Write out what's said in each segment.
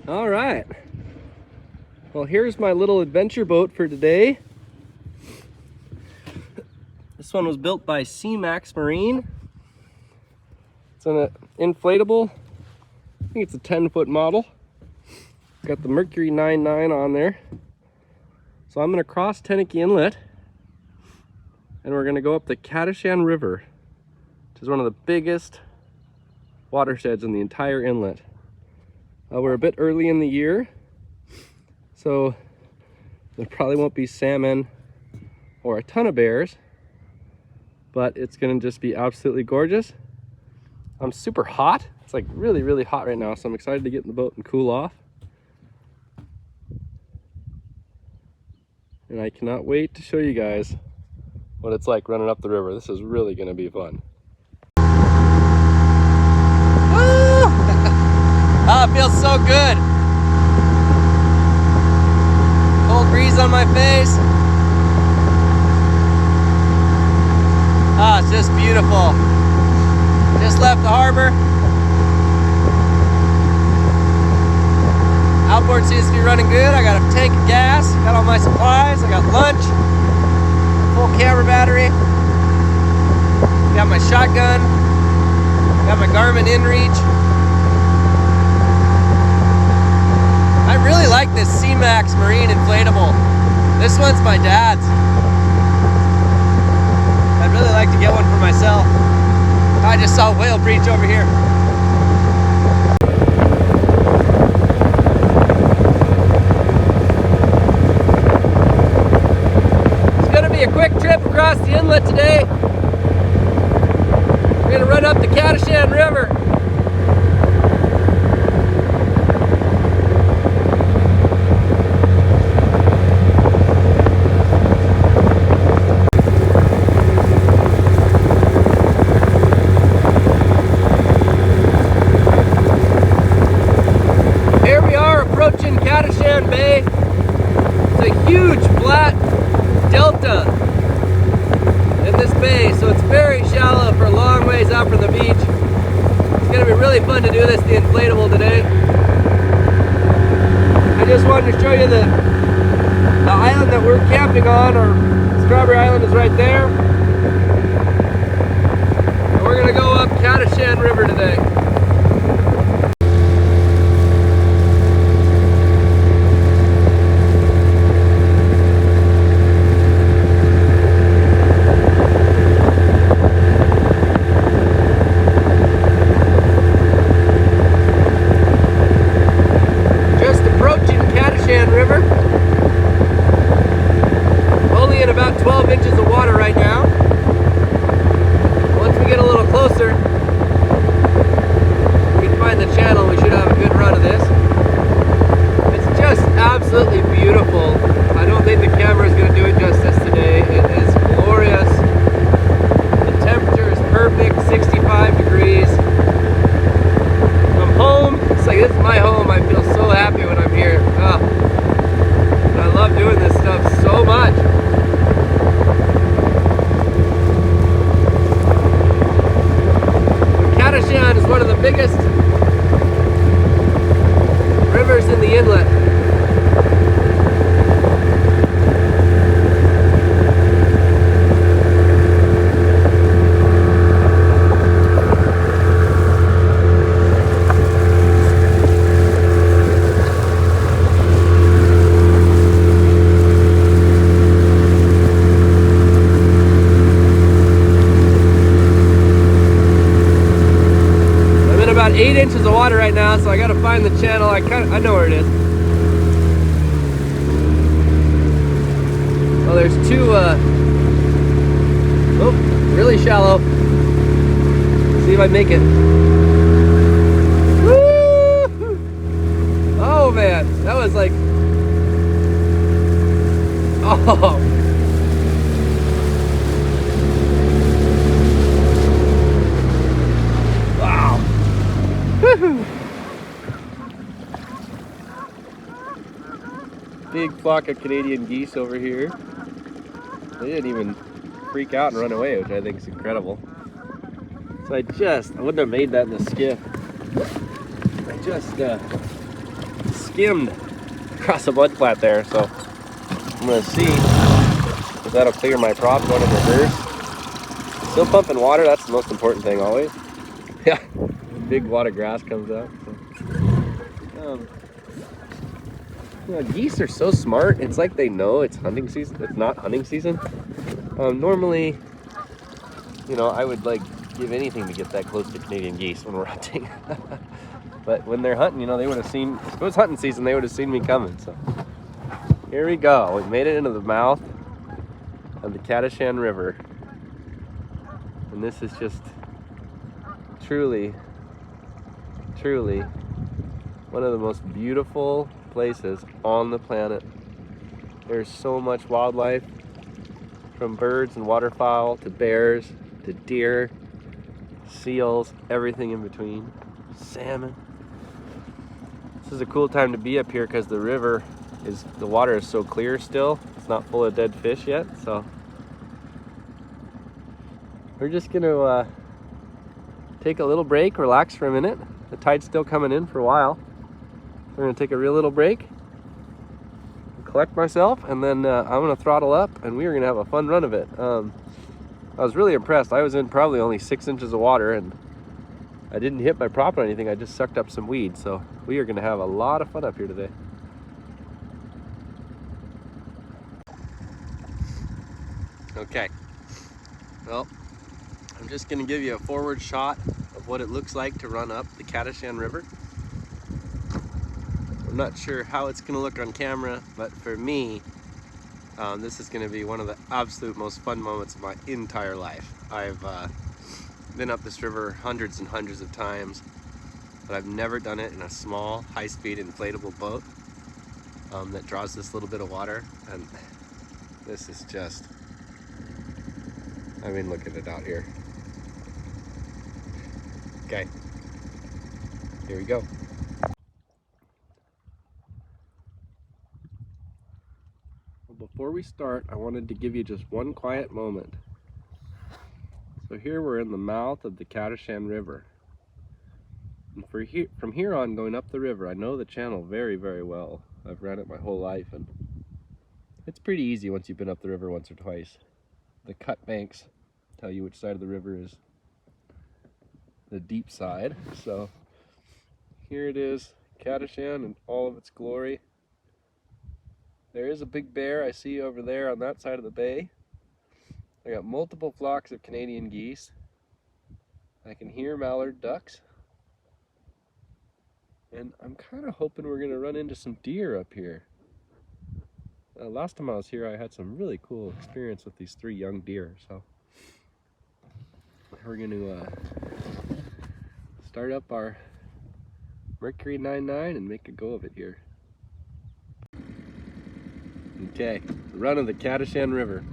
All right. Well, here's my little adventure boat for today. This one was built by SeaMax Marine. It's an inflatable. I think it's a 10-foot model. Got the Mercury 99 on there. So I'm going to cross Tenakee Inlet, and we're going to go up the Kadashan River, which is one of the biggest watersheds in the entire inlet. We're a bit early in the year, so there probably won't be salmon or a ton of bears, but it's going to just be absolutely gorgeous. I'm super hot. It's like really, really hot right now, so I'm excited to get in the boat and cool off. And I cannot wait to show you guys what it's like running up the river. This is really going to be fun. Oh, it feels so good. Cold breeze on my face. Ah, it's just beautiful. Just left the harbor. Outboard seems to be running good. I got a tank of gas, got all my supplies, I got lunch, full camera battery, got my shotgun, got my Garmin inReach. I really like this SeaMax Marine inflatable. This one's my dad's. I'd really like to get one for myself. I just saw a whale breach over here. It's gonna be a quick trip across the inlet today. We're gonna run up the Kadashan River. Approaching Kadashan Bay. It's a huge flat delta in this bay, so it's very shallow for a long ways out from the beach. It's going to be really fun to do this, the inflatable, today. I just wanted to show you the island that we're camping on, or Strawberry Island is right there. And we're going to go up Kadashan River today. River. Only in about 12 inches of water right now. Once we get a little closer, we can find the channel. We should have a good run of this. It's just absolutely beautiful. I don't think the camera is going to do it justice today. It is glorious. The temperature is perfect, 65 degrees. I'm home. It's like, this is my home. I feel so happy when I'm here. I love doing this stuff so much. Kadashan is one of the biggest rivers in the inlet. About 8 inches of water right now, so I gotta find the channel. I know where it is. Well, there's two, oh, really shallow. Let's see if I make it. Woo! Oh man, that was like, oh. Big flock of Canadian geese over here. They didn't even freak out and run away, which I think is incredible. So I wouldn't have made that in the skiff. I just skimmed across a mud flat there, so I'm gonna see if that'll clear my prop going in reverse. Still pumping water, that's the most important thing always. Yeah, big wad of grass comes out. So. You know, geese are so smart. It's like they know it's hunting season. It's not hunting season. Normally, you know, I would like give anything to get that close to Canadian geese when we're hunting. But when they're hunting, you know, they would have seen, if it was hunting season, they would have seen me coming. So here we go. We made it into the mouth of the Kadashan River. And this is just truly, truly one of the most beautiful places on the planet. There's so much wildlife, from birds and waterfowl to bears to deer, seals, everything in between, salmon. This is a cool time to be up here because the river is, the water is so clear still. It's not full of dead fish yet, so we're just gonna take a little break, relax for a minute. The tide's still coming in for a while. We're gonna take a real little break, collect myself, and then I'm gonna throttle up and we are gonna have a fun run of it. I was really impressed. I was in probably only 6 inches of water and I didn't hit my prop or anything. I just sucked up some weed. So we are gonna have a lot of fun up here today. Okay, well, I'm just gonna give you a forward shot of what it looks like to run up the Kadashan River. I'm not sure how it's gonna look on camera, but for me, this is gonna be one of the absolute most fun moments of my entire life. I've been up this river hundreds and hundreds of times, but I've never done it in a small, high-speed inflatable boat that draws this little bit of water, and this is just, I mean, look at it out here. Okay, here we go. Before we start, I wanted to give you just one quiet moment. So here we're in the mouth of the Kadashan River. And from here on going up the river, I know the channel very, very well. I've ran it my whole life, and it's pretty easy once you've been up the river once or twice. The cut banks tell you which side of the river is the deep side. So here it is, Kadashan in all of its glory. There is a big bear I see over there on that side of the bay. I got multiple flocks of Canadian geese. I can hear mallard ducks. And I'm kind of hoping we're going to run into some deer up here. Last time I was here, I had some really cool experience with these 3 young deer. So we're going to start up our Mercury 99 and make a go of it here. Okay, the run of the Kadashan River.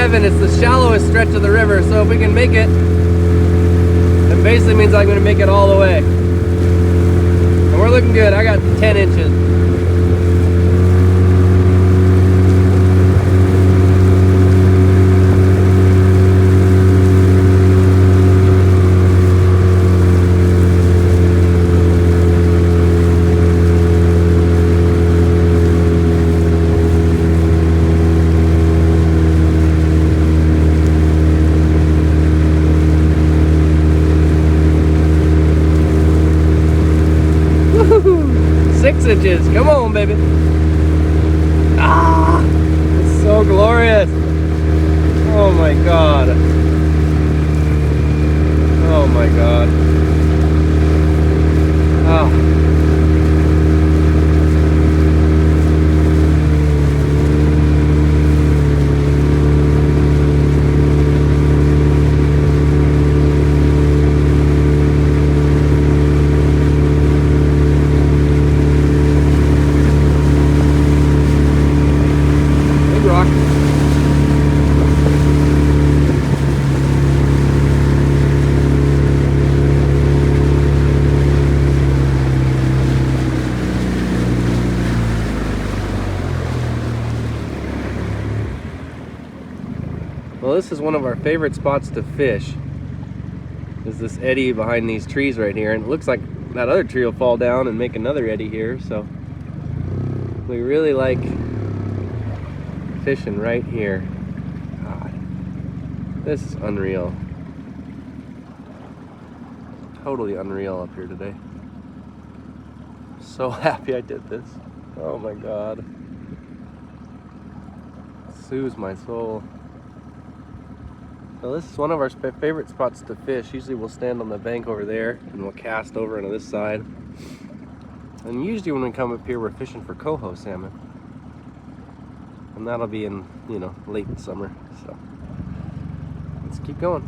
7. It's the shallowest stretch of the river, so if we can make it, that basically means I'm going to make it all the way. And we're looking good. I got 10 inches. Inches. Come on, baby. Ah, it's so glorious. Oh my God. Oh my God. Ah. Well, this is one of our favorite spots to fish. Is this eddy behind these trees right here, and it looks like that other tree will fall down and make another eddy here, so we really like fishing right here. God, this is unreal. Totally unreal up here today. So happy I did this. Oh my God. Soothes my soul. So this is one of our favorite spots to fish. Usually we'll stand on the bank over there and we'll cast over onto this side. And usually when we come up here, we're fishing for coho salmon. And that'll be in, you know, late summer. So let's keep going.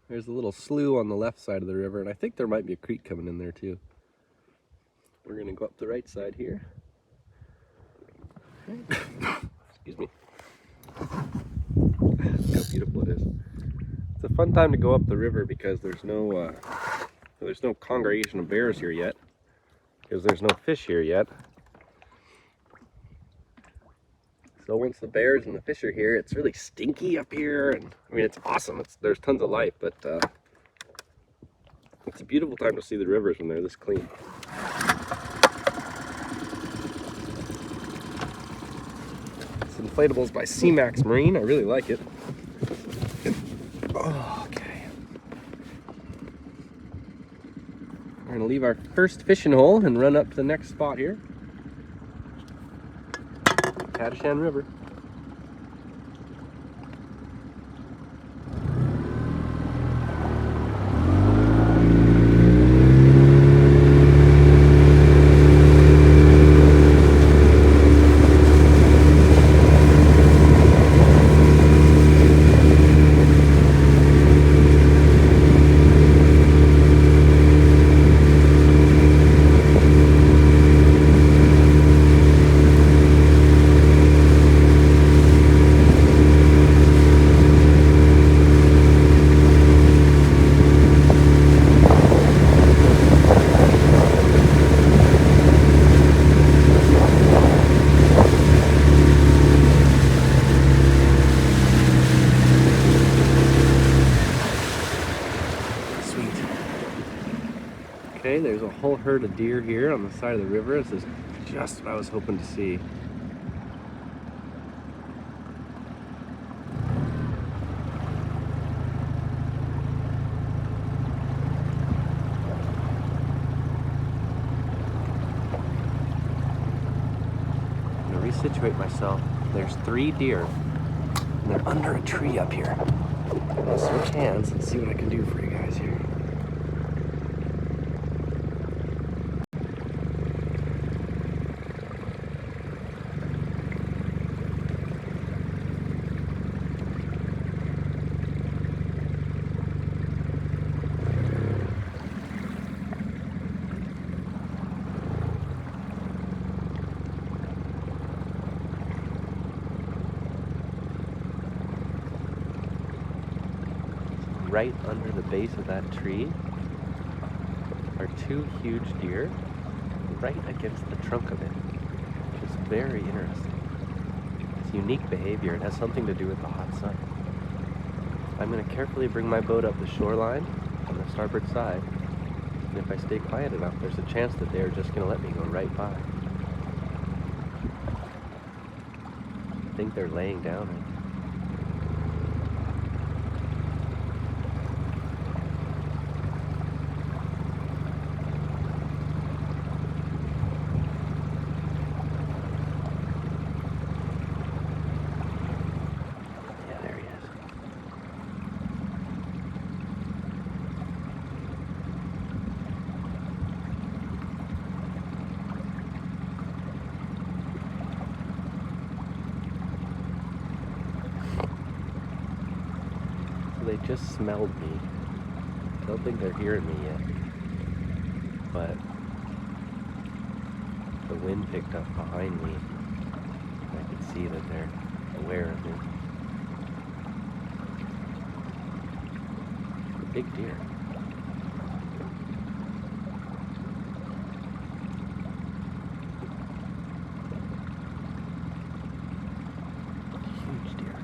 There's a little slough on the left side of the river, and I think there might be a creek coming in there too. We're gonna go up the right side here. Excuse me. Look how beautiful it is. It's a fun time to go up the river because there's no congregation of bears here yet, because there's no fish here yet. So once the bears and the fish are here, it's really stinky up here, and I mean, it's awesome. There's tons of life, but it's a beautiful time to see the rivers when they're this clean. It's inflatables by SeaMax Marine. I really like it. Oh, okay. We're gonna leave our first fishing hole and run up to the next spot here. Kadashan River. Okay, there's a whole herd of deer here on the side of the river. This is just what I was hoping to see. I'm gonna resituate myself. There's 3 deer, and they're under a tree up here. I'm gonna switch hands and see what I can do for you guys here. right under the base of that tree are two huge deer right against the trunk of it, which is very interesting. It's unique behavior. It has something to do with the hot sun. I'm going to carefully bring my boat up the shoreline on the starboard side, and if I stay quiet enough, there's a chance that they are just going to let me go right by. I think they're laying down right now. They just smelled me. I don't think they're hearing me yet, but the wind picked up behind me. I can see that they're aware of me. Big deer. Huge deer.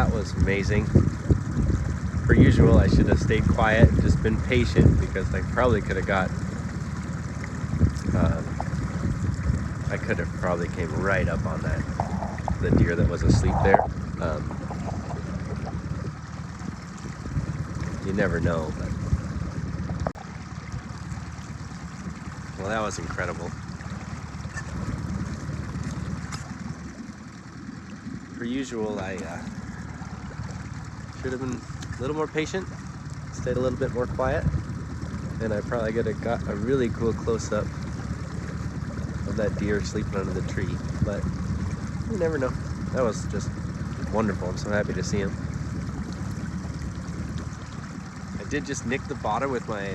that was amazing. Per usual, I should have stayed quiet and just been patient, because I probably could have got, I could have probably came right up on the deer that was asleep there. You never know, but well, that was incredible. Per usual, I should have been a little more patient, stayed a little bit more quiet, and I probably could have got a really cool close-up of that deer sleeping under the tree, but you never know. That was just wonderful. I'm so happy to see him. I did just nick the bottom with my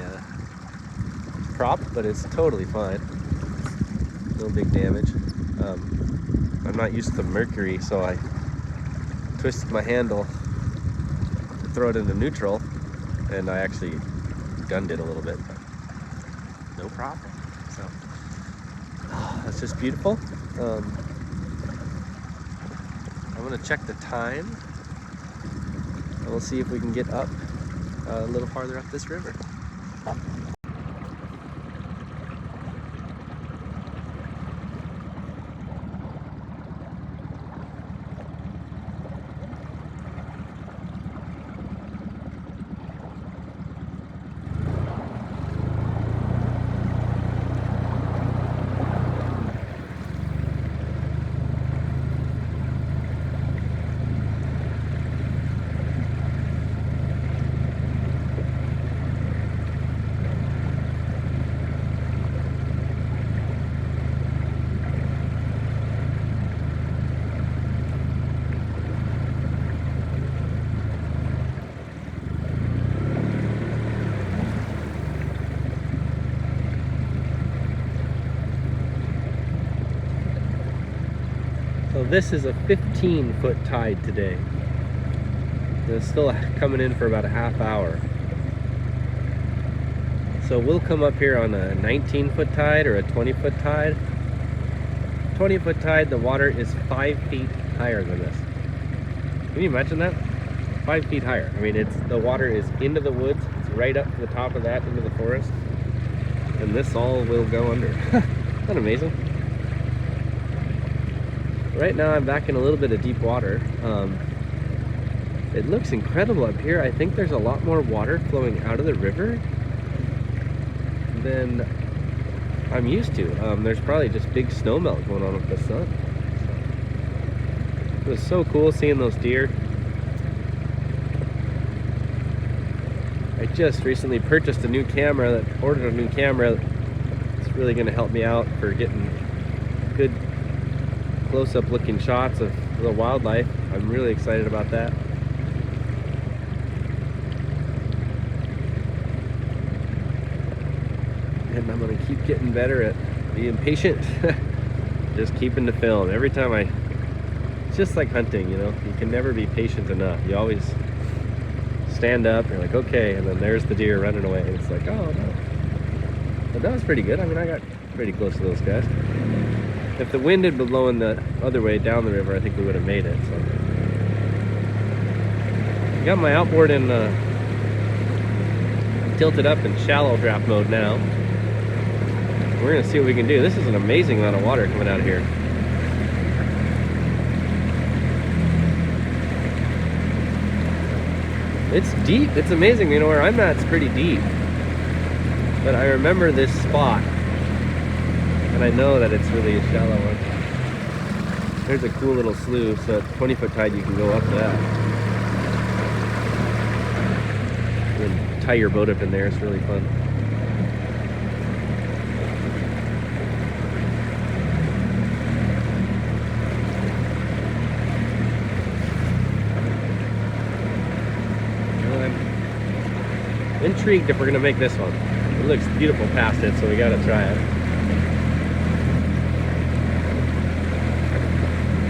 prop, but it's totally fine. No big damage. I'm not used to mercury, so I twisted my handle to throw it into neutral, and I actually gunned it a little bit, but no problem. So that's just beautiful. I'm gonna check the time, and we'll see if we can get up a little farther up this river. So this is a 15-foot tide today. It's still coming in for about a half hour. So we'll come up here on a 19-foot tide or a 20-foot tide. 20-foot tide, the water is 5 feet higher than this. Can you imagine that? 5 feet higher. I mean, the water is into the woods. It's right up to the top of that, into the forest. And this all will go under. Isn't that amazing? Right now I'm back in a little bit of deep water. It looks incredible up here. I think there's a lot more water flowing out of the river than I'm used to. There's probably just big snow melt going on with the sun. It was so cool seeing those deer. I just recently purchased a new camera, ordered a new camera. It's really going to help me out for getting good close-up looking shots of the wildlife. I'm really excited about that. And I'm going to keep getting better at being patient. Just keeping the film. Every time it's just like hunting, you know. You can never be patient enough. You always stand up and you're like, okay, and then there's the deer running away. And it's like, oh no. But that was pretty good. I mean, I got pretty close to those guys. If the wind had been blowing the other way down the river, I think we would have made it. So, I got my outboard in tilted up in shallow draft mode now. We're gonna see what we can do. This is an amazing amount of water coming out of here. It's deep. It's amazing. You know, where I'm at, it's pretty deep. But I remember this spot. And I know that it's really a shallow one. There's a cool little slough, so at 20-foot tide you can go up that. And then tie your boat up in there, it's really fun. Well, I'm intrigued if we're gonna make this one. It looks beautiful past it, so we gotta try it.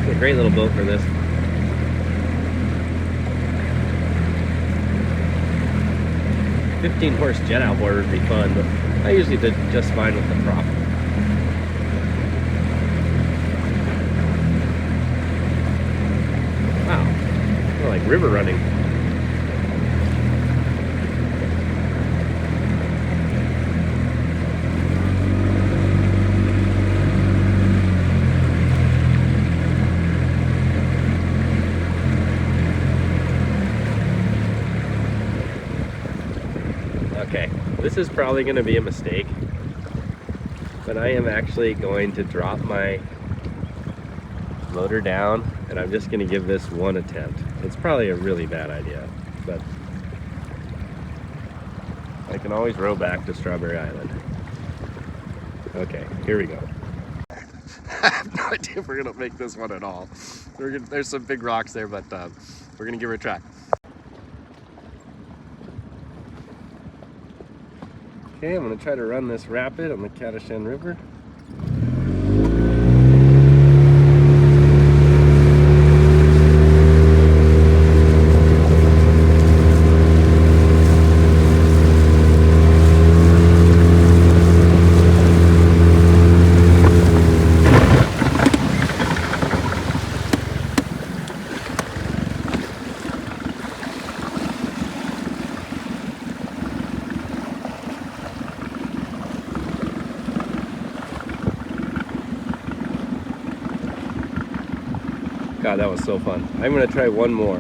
A great little boat for this. A 15-horse jet outboard would be fun, but I usually did just fine with the prop. Wow, I like river running. Okay, this is probably going to be a mistake, but I am actually going to drop my motor down and I'm just going to give this one attempt. It's probably a really bad idea, but I can always row back to Strawberry Island. Okay, here we go. I have no idea if we're going to make this one at all. There's some big rocks there, but we're going to give it a try. Okay, I'm going to try to run this rapid on the Kadashan River. God, that was so fun. I'm gonna try one more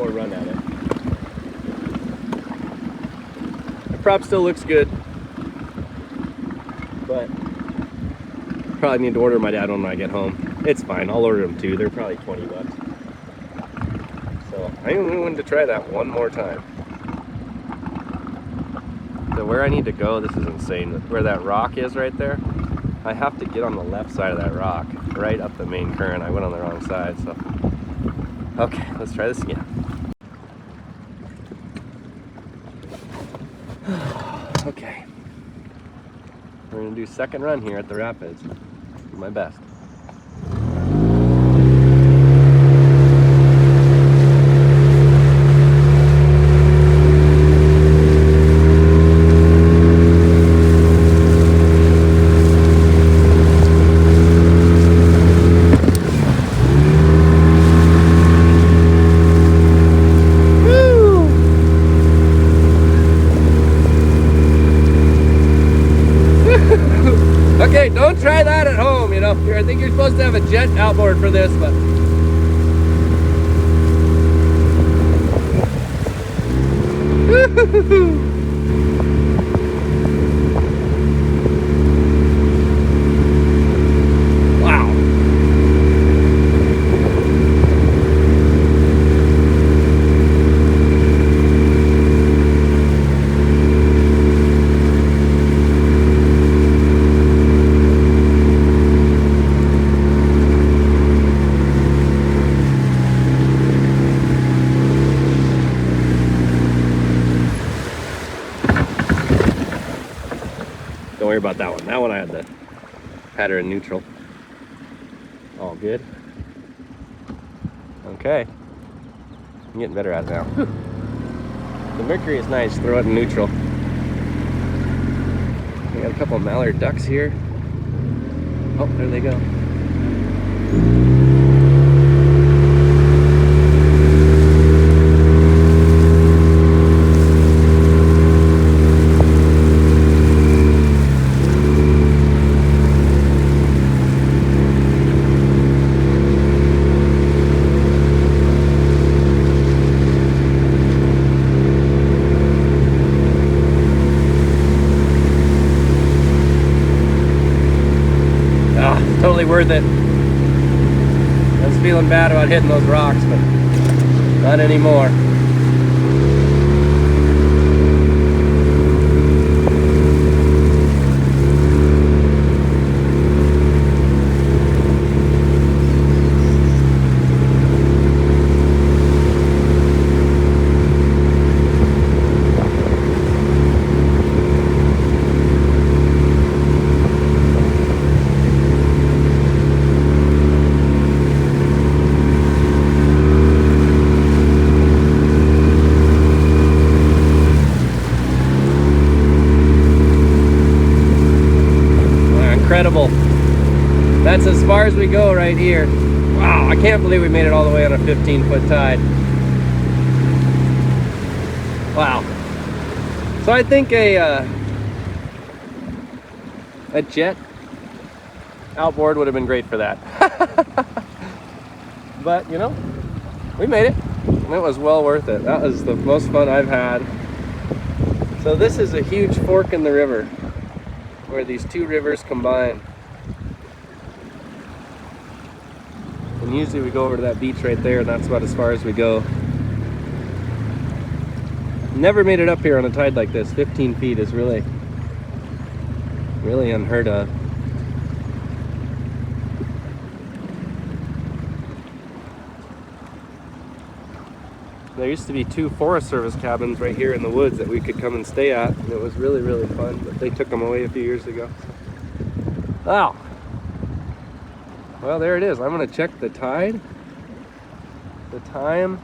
run at it. The prop still looks good, but probably need to order my dad one when I get home. It's fine, I'll order them too. They're probably 20 bucks. So I'm willing to try that one more time. So where I need to go, this is insane. Where that rock is right there, I have to get on the left side of that rock, right up the main current. I went on the wrong side, so. Okay, let's try this again. Okay. We're gonna do second run here at the rapids. Do my best. Okay, don't try that at home, you know. I think you're supposed to have a jet outboard for this, but wow. Don't worry about that one. That one I had her in neutral. All good. Okay. I'm getting better at it now. The mercury is nice. Throw it in neutral. We got a couple of mallard ducks here. Oh, there they go. Totally worth it. I was feeling bad about hitting those rocks, but not anymore. Incredible. That's as far as we go right here. Wow, I can't believe we made it all the way on a 15-foot tide. Wow. So I think a jet outboard would have been great for that. But, you know, we made it. And it was well worth it. That was the most fun I've had. So this is a huge fork in the river where these two rivers combine. And usually we go over to that beach right there, and that's about as far as we go. Never made it up here on a tide like this. 15 feet is really unheard of. There used to be 2 Forest Service cabins right here in the woods that we could come and stay at, and it was really, really fun, but they took them away a few years ago. Wow. Well, there it is. I'm going to check the tide, the time,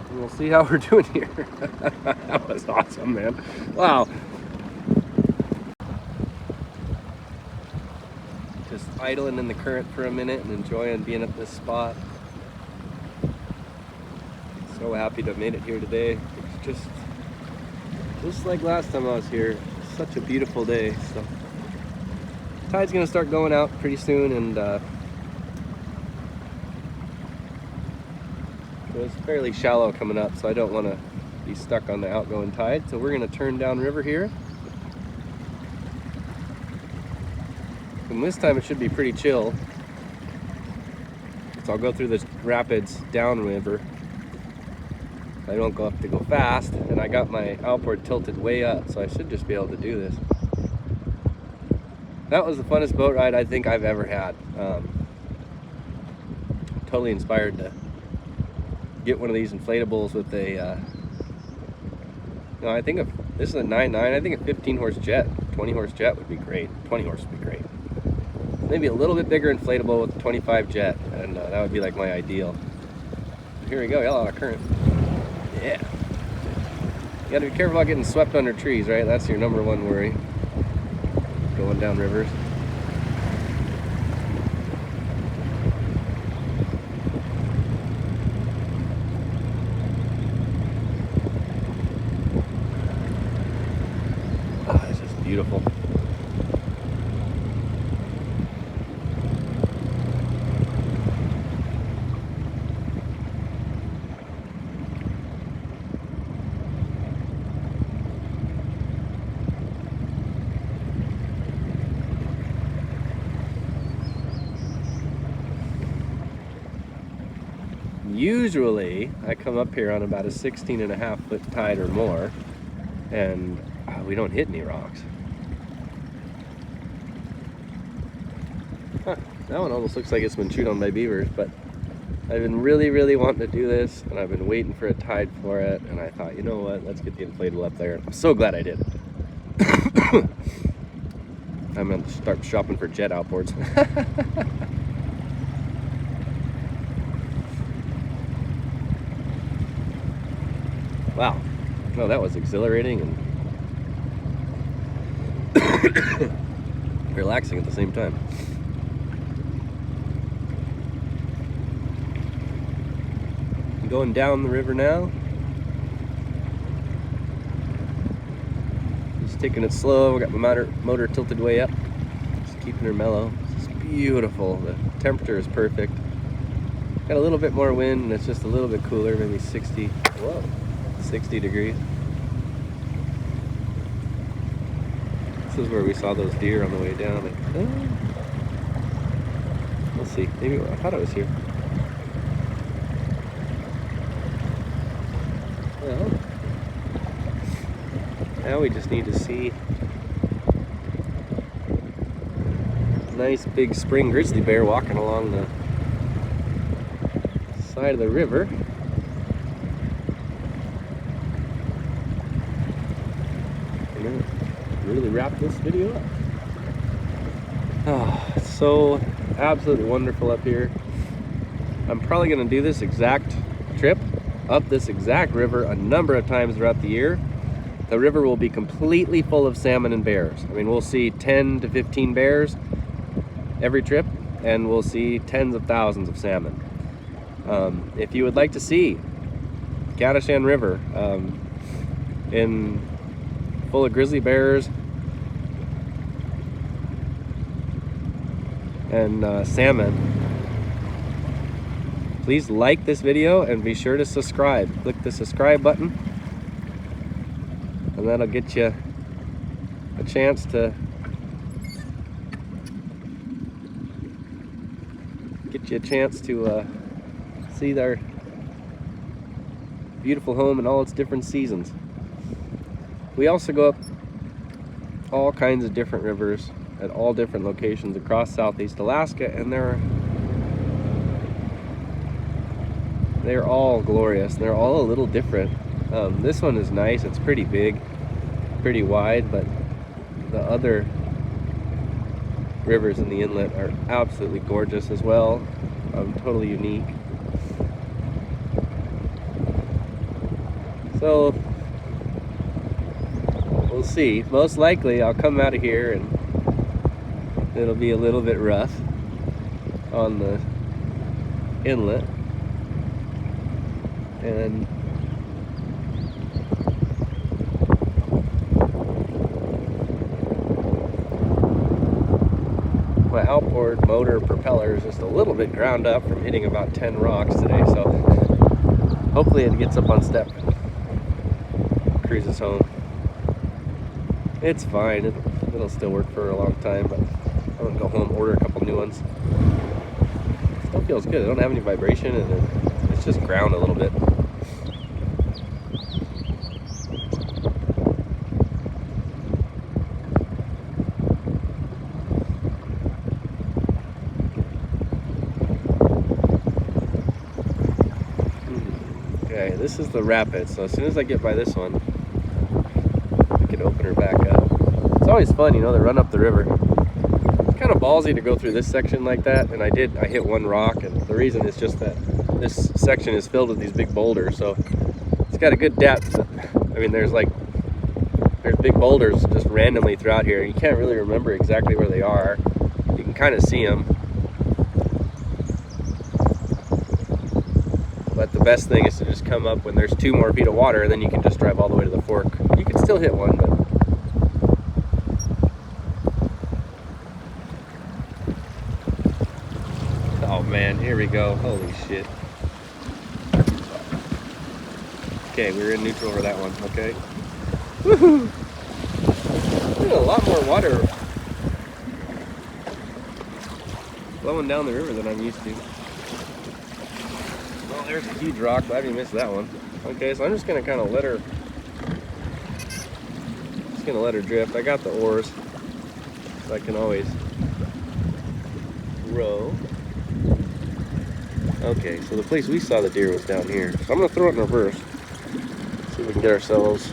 and we'll see how we're doing here. That was awesome, man. Wow. Just idling in the current for a minute and enjoying being at this spot. So happy to have made it here today. It's just like last time I was here. Such a beautiful day. So tide's gonna start going out pretty soon, and it's fairly shallow coming up, so I don't want to be stuck on the outgoing tide. So we're gonna turn down river here, and this time it should be pretty chill. So I'll go through the rapids downriver. I don't have to go fast, and I got my outboard tilted way up, so I should just be able to do this. That was the funnest boat ride I think I've ever had. Totally inspired to get one of these inflatables with a, no, I think this is a 9.9. I think a 15-horse jet, 20-horse jet would be great. 20 horse would be great. Maybe a little bit bigger inflatable with a 25 jet, and that would be like my ideal. Here we go, got a lot of current. Yeah. You gotta be careful about getting swept under trees, right? That's your number one worry. Going down rivers. Oh, it's just beautiful. Usually I come up here on about a 16.5-foot tide or more, and we don't hit any rocks. Huh, that one almost looks like it's been chewed on by beavers, but I've been really wanting to do this, and I've been waiting for a tide for it, and I thought, you know what, let's get the inflatable up there. I'm so glad I did. I'm gonna start shopping for jet outboards. Wow, no, that was exhilarating and relaxing at the same time. I'm going down the river now. Just taking it slow. I got my motor tilted way up, just keeping her mellow. It's beautiful. The temperature is perfect. Got a little bit more wind, and it's just a little bit cooler, maybe 60. Whoa. 60 degrees. This is where we saw those deer on the way down. We'll see. Maybe I thought it was here. Well, now we just need to see a nice big spring grizzly bear walking along the side of the river. Really wrap this video up. Oh, it's so absolutely wonderful up here. I'm probably going to do this exact trip up this exact river a number of times throughout the year. The river will be completely full of salmon and bears. I mean, we'll see 10 to 15 bears every trip, and we'll see tens of thousands of salmon. If you would like to see Kadashan River full of grizzly bears and salmon, please like this video and be sure to subscribe. Click the subscribe button, and that'll get you a chance to see our beautiful home in all its different seasons. We also go up all kinds of different rivers at all different locations across Southeast Alaska, and they're all glorious. They're all a little different. This one is nice. It's pretty big, pretty wide, but the other rivers in the inlet are absolutely gorgeous as well. Totally unique. So we'll see. Most likely I'll come out of here and it'll be a little bit rough on the inlet, and my outboard motor propeller is just a little bit ground up from hitting about 10 rocks today, so hopefully it gets up on step and cruises home. It's fine. It'll still work for a long time, but I'm gonna go home, order a couple new ones. Still feels good. I don't have any vibration, and it's just ground a little bit. Okay, this is the rapids, so as soon as I get by this one, I can open her back up. It's always fun, you know, to run up the river. It's kind of ballsy to go through this section like that, and I hit one rock, and the reason is just that this section is filled with these big boulders, so it's got a good depth. I mean, there's big boulders just randomly throughout here. You can't really remember exactly where they are. You can kind of see them. But the best thing is to just come up when there's 2 more feet of water, and then you can just drive all the way to the fork. You can still hit one, but oh man, here we go. Holy shit. Okay, we're in neutral for that one, okay? Woohoo! There's a lot more water flowing down the river than I'm used to. Well, there's a huge rock, glad we missed that one. Okay, so I'm just gonna kind of let her drift. I got the oars, so I can always row. Okay, so the place we saw the deer was down here. So I'm gonna throw it in reverse. See if we can get ourselves.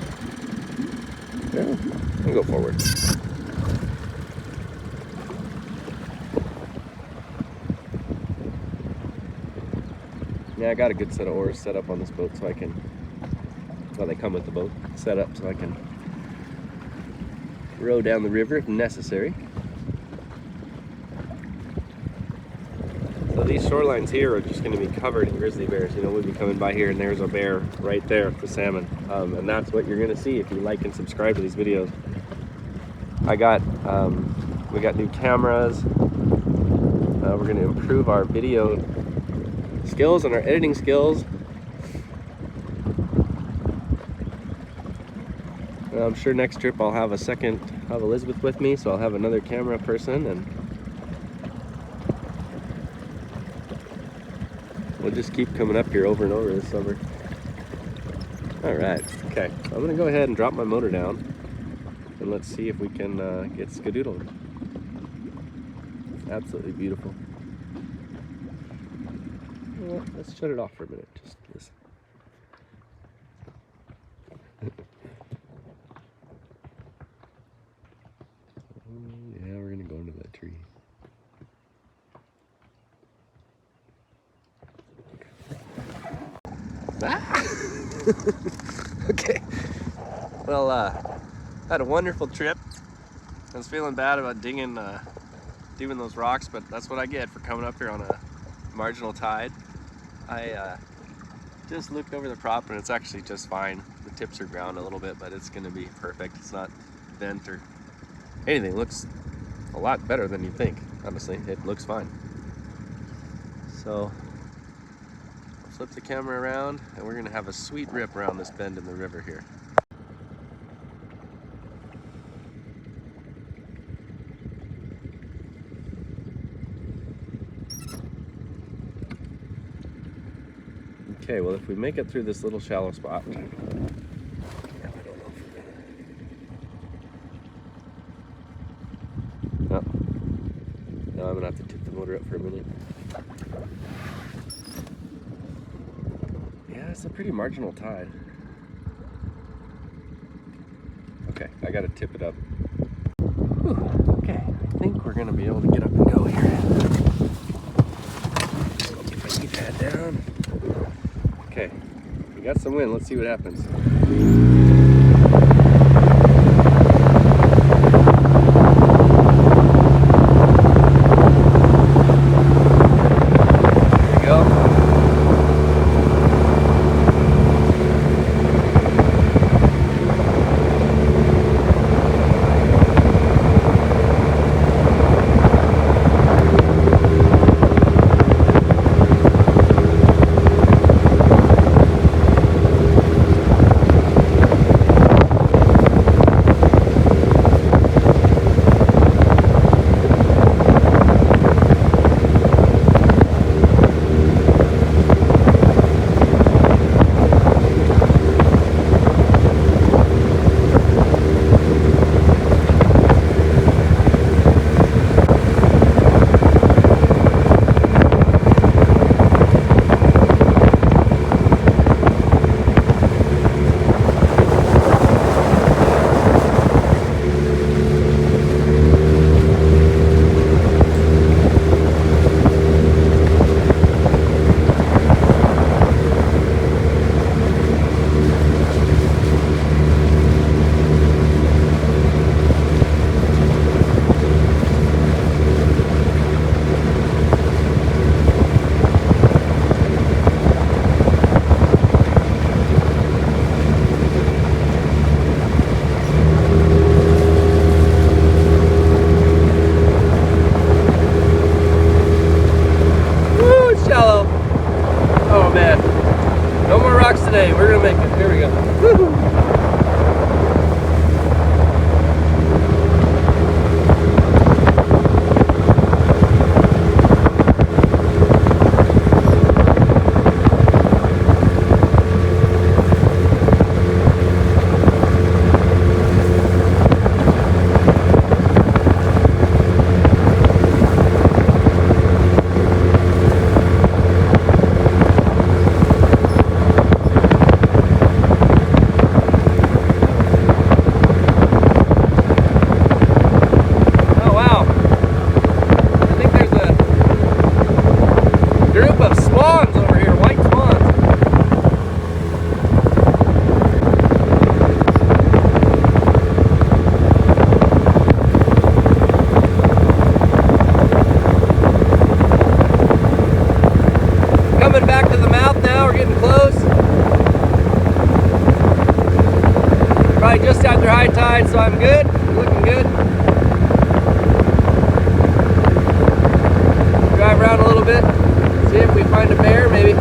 Yeah, we'll go forward. Yeah, I got a good set of oars set up on this boat, so I can. Well, they come with the boat set up, so I can row down the river if necessary. So these shorelines here are just going to be covered in grizzly bears. You know, we'll be coming by here, and there's a bear right there, the salmon, and that's what you're going to see if you like and subscribe to these videos. We got new cameras. We're going to improve our video skills and our editing skills. I'm sure next trip I'll have Elizabeth with me, so I'll have another camera person, and we'll just keep coming up here over and over this summer. Alright, okay, so I'm going to go ahead and drop my motor down, and let's see if we can get skadoodling. Absolutely beautiful. Well, let's shut it off for a minute, just listen. Yeah, we're going to go into that tree. Ah! Okay. Well, had a wonderful trip. I was feeling bad about dinging doing those rocks, but that's what I get for coming up here on a marginal tide. I just looked over the prop and it's actually just fine. The tips are ground a little bit, but it's gonna be perfect. It's not bent or anything. It looks a lot better than you'd think, honestly. It looks fine. So I'll flip the camera around and we're gonna have a sweet rip around this bend in the river here. Okay, well, if we make it through this little shallow spot, I don't know if we're gonna... No, I'm gonna have to tip the motor up for a minute. Yeah, it's a pretty marginal tide. Okay, I gotta tip it up. Whew, okay, I think we're gonna be able to get up and go here. Get my knee pad down. Okay, we got some wind. Let's see what happens. There we go. Today. We're gonna make it. Here we go. Woo-hoo. Just after high tide, so I'm good, looking good. Drive around a little bit, see if we find a bear maybe.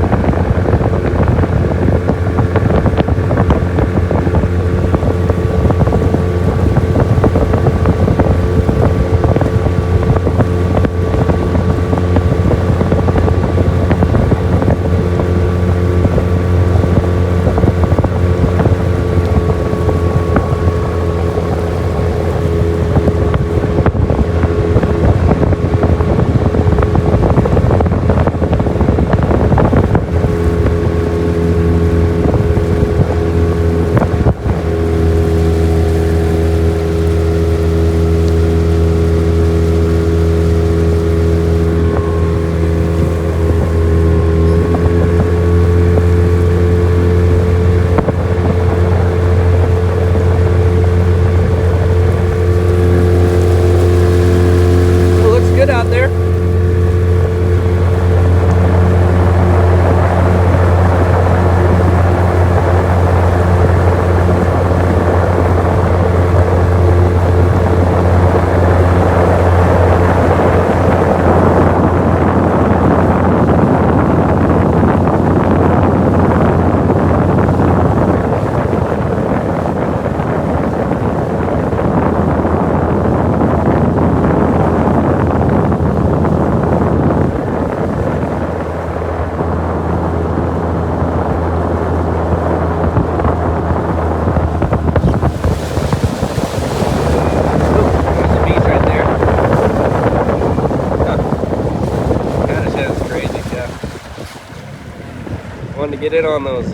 Wanted to get in on those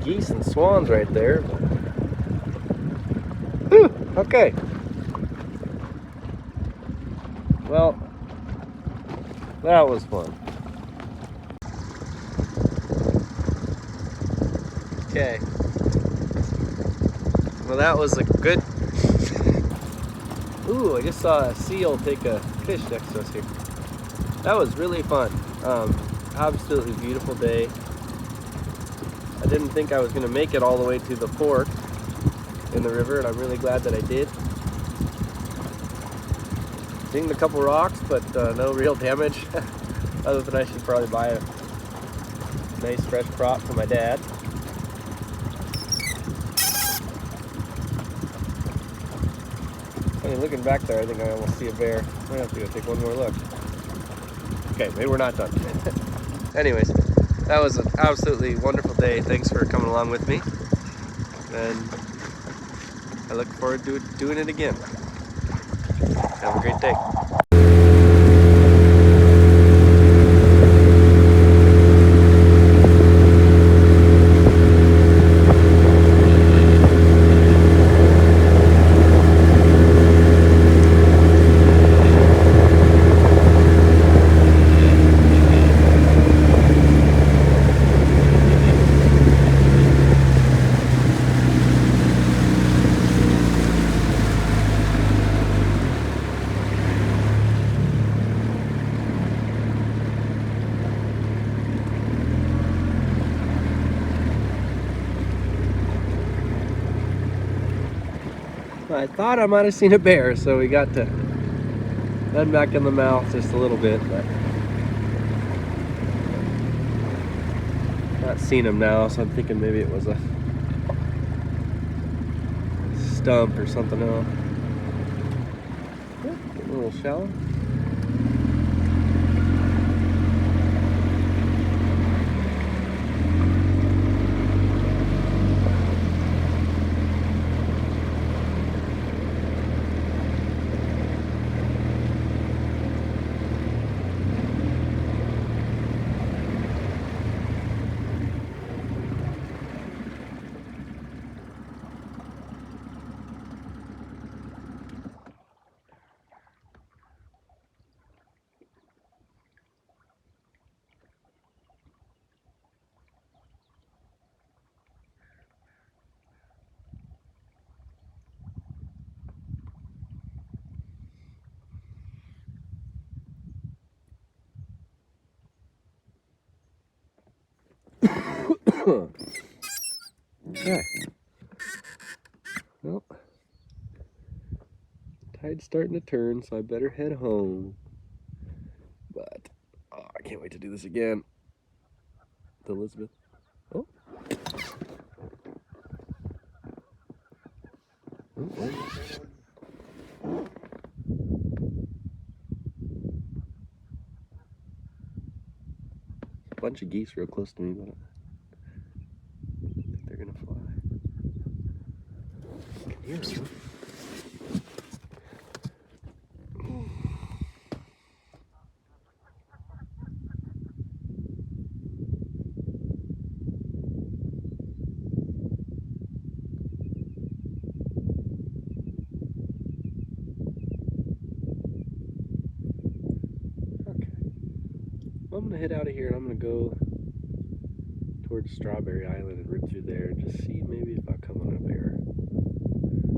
geese and swans right there. Whew, okay. Well, that was fun. Okay. Well, that was a good... Ooh, I just saw a seal take a fish next to us here. That was really fun. Absolutely beautiful day. I didn't think I was going to make it all the way to the fork in the river, and I'm really glad that I did. Dinged a couple rocks, but no real damage. Other than I should probably buy a nice fresh prop for my dad. I mean, looking back there, I think I almost see a bear. Might have to go take one more look. Okay, maybe we're not done. Anyways, that was an absolutely wonderful day. Thanks for coming along with me. And I look forward to doing it again. Have a great day. I thought I might have seen a bear, so we got to head back in the mouth just a little bit, but not seen him now, so I'm thinking maybe it was a stump or something else. Getting a little shallow. Okay. Well, tide's starting to turn, so I better head home. But I can't wait to do this again. The Elizabeth. Oh. A bunch of geese real close to me, but I think they're gonna fly. I can hear some. I'm gonna head out of here and I'm gonna go towards Strawberry Island and rip through there and just see maybe if I come on a bear.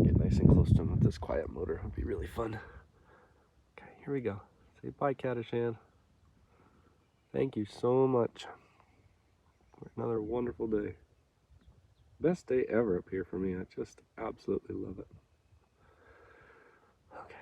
Get nice and close to him with this quiet motor. It'll be really fun. Okay, here we go. Say bye, Kadashan. Thank you so much for another wonderful day. Best day ever up here for me. I just absolutely love it. Okay.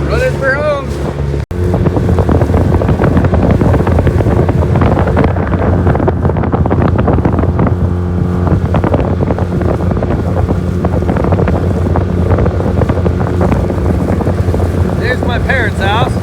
Running for home. There's my parents' house.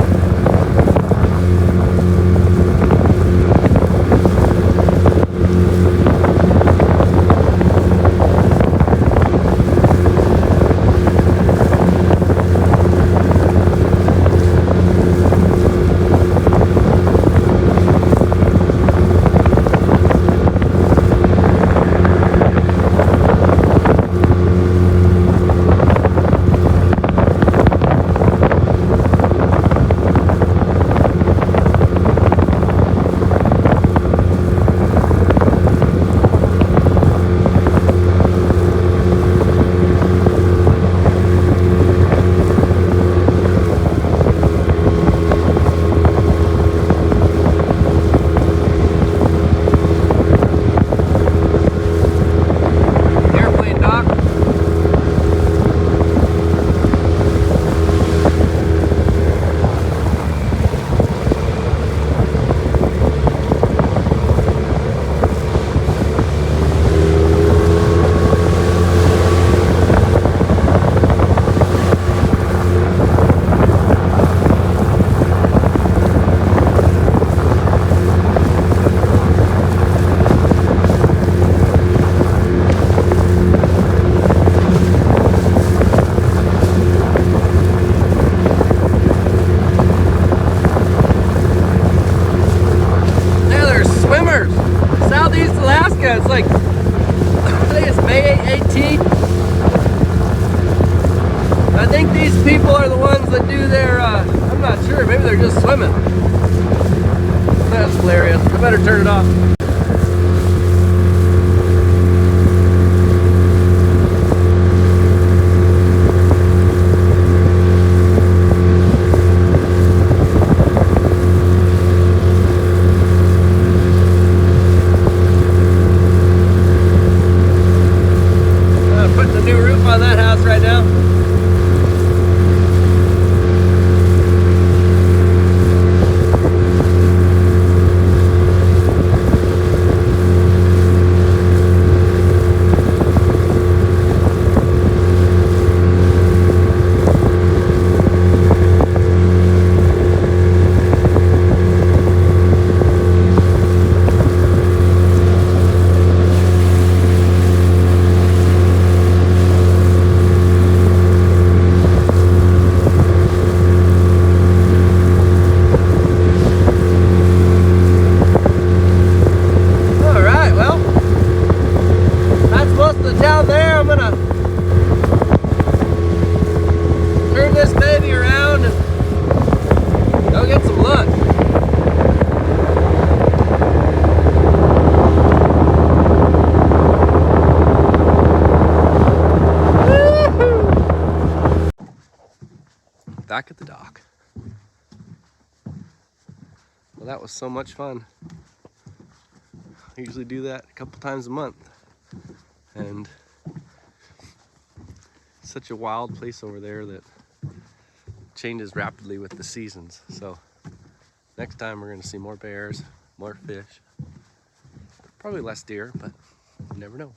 Southeast Alaska. It's like, I think it's May 18th. I think these people are the ones that do their, I'm not sure, maybe they're just swimming. That's hilarious. I better turn it off. Putting a new roof on that house right now. Down there, I'm gonna turn this baby around and go get some lunch. Back at the dock. Well, that was so much fun. I usually do that a couple times a month. And it's such a wild place over there that changes rapidly with the seasons. So next time we're going to see more bears, more fish, probably less deer, but you never know.